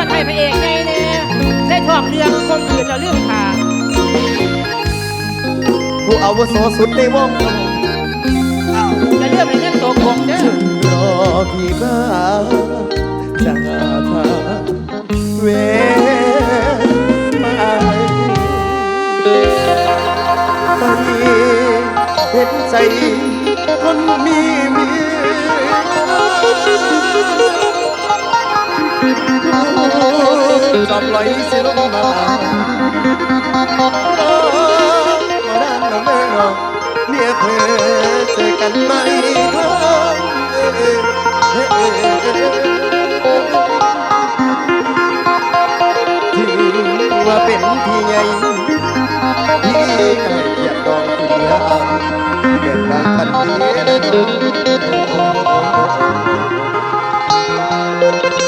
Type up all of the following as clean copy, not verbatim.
ดให้พระเอกไงเนี่ยได้ทองเรื่องคมคืนเราเรื่องขาผู้อาวุโสสุดในวงจะเรื่องให้เงินตกผมเด้อรอพี่มาจะพาเวมาตอนนี้เห็นใจคนมีเมียจอบลอยสิลงมาเมียเพื่อเจอกันไหมครับถึงว่าเป็นพี่ใหญ่พี่ก็ให้เกียรติดองคุณยาเกิดมาคันนี้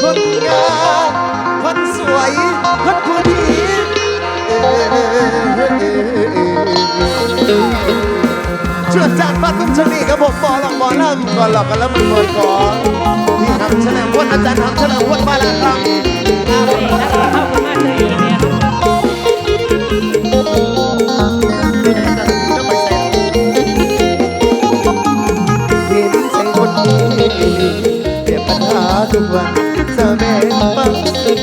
คนงามคนสวยคนผู้ดีเชื่อจากบ้านคุณชลีกับผมบอลบอลล่ำก่อนหลอกกันแล้วมันหมดก่อนที่ทำเฉลิมพลอาจารย์ทำเฉลิมพลมาแล้วครับเข้ากันมาเลยเนี่ยเห็นใจคนนี้เก็บปัญหาทุกวันจะแม่ปัง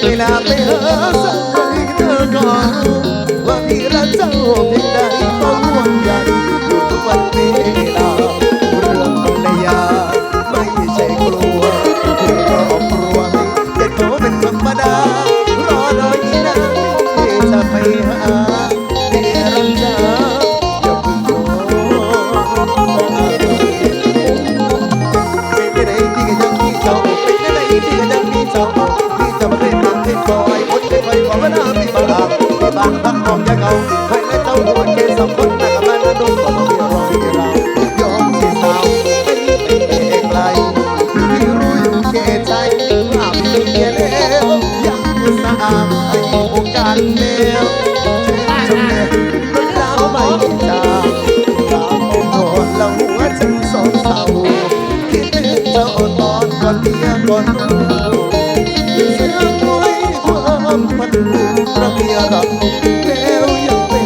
เวลาไปหาสักวันเธอก็รู้ว่าพี่รักเจ้าเพียงใดก็ห่วงใยอยู่ทุกวันเวลาเรื่องภรรยาไม่ใช่กลัวคือครอบครัวให้จะขอเป็นธรรมดารอหน่อยนะที่จะไปหาพี่รักเจ้าอย่าเพิ่งโกรธเป็นอะไรที่ก็ยังมีเจ้าเป็นอะไรที่ก็ยังมีเจ้าที่จะมาเป็นทางที่คอยอดใจคอยขอเวลาพี่มาที่บ้านพักของยาเก่าให้และเจ้าหัวเกศสองคนแต่กับแม่นั้นดูก็ต้องรอที่เรายอมเสียสาวเป็นไกลที่รู้อยู่แก่ใจว่ามีเมียแล้วยังอุตส่าห์ให้โอกาสแมวชมแม่เป็นดาวไม่จากตามโอดแล้วหัวฉันสองเศร้าคิดถึงเจ้าตอนก่อนเมียก่อนเสียงน้อยความพันผูกระเบียรักแล้วยังเป็น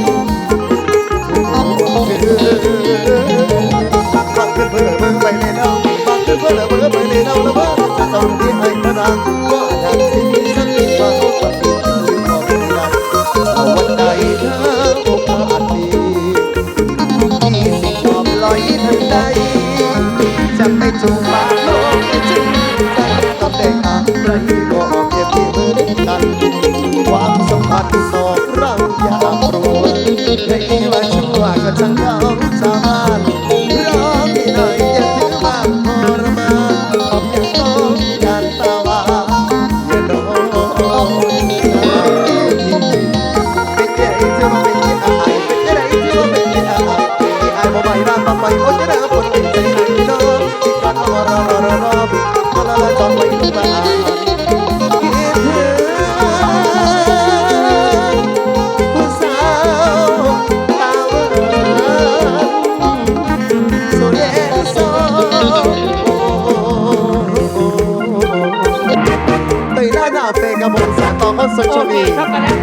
บางคืนเพื่อเบิ่งไปในเนาบางคืนเพื่อเบิ่งไปในเนาแล้วว่าจะต้องที่ให้พลังก็อาจสิ่งที่สักทีว่าเขาต้องมีที่ของเราเอาวันใดเธอโอกาสดีที่สิชอบลอยทันใดจะไม่จูบปากโลกไม่จริงใจกับแต่อะไรก็เก็บที่มือกันความสัมพันธ์สองเราอย่าโปรดให้ว่าชั่วก็ช่างเขาชาวบ้านร้องให้หน่อยอย่าถือว่าทรมานอย่าต้องการตาว่าอย่าโดนเป็นใหญ่เธอมาเป็นที่อายเป็นใหญ่เธอมาเป็นที่อายที่อายบ่ใบร่างไปคนจะได้คนเป็นใจให้เนาะที่ก่อนเอารอก็ละจอดไว้ทุกบ้านกับผมสารต่อคอนเสิร์ตชมีครับกันนะ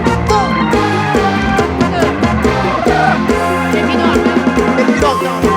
เป็นพี่น้องนะเป็นพี่น้อง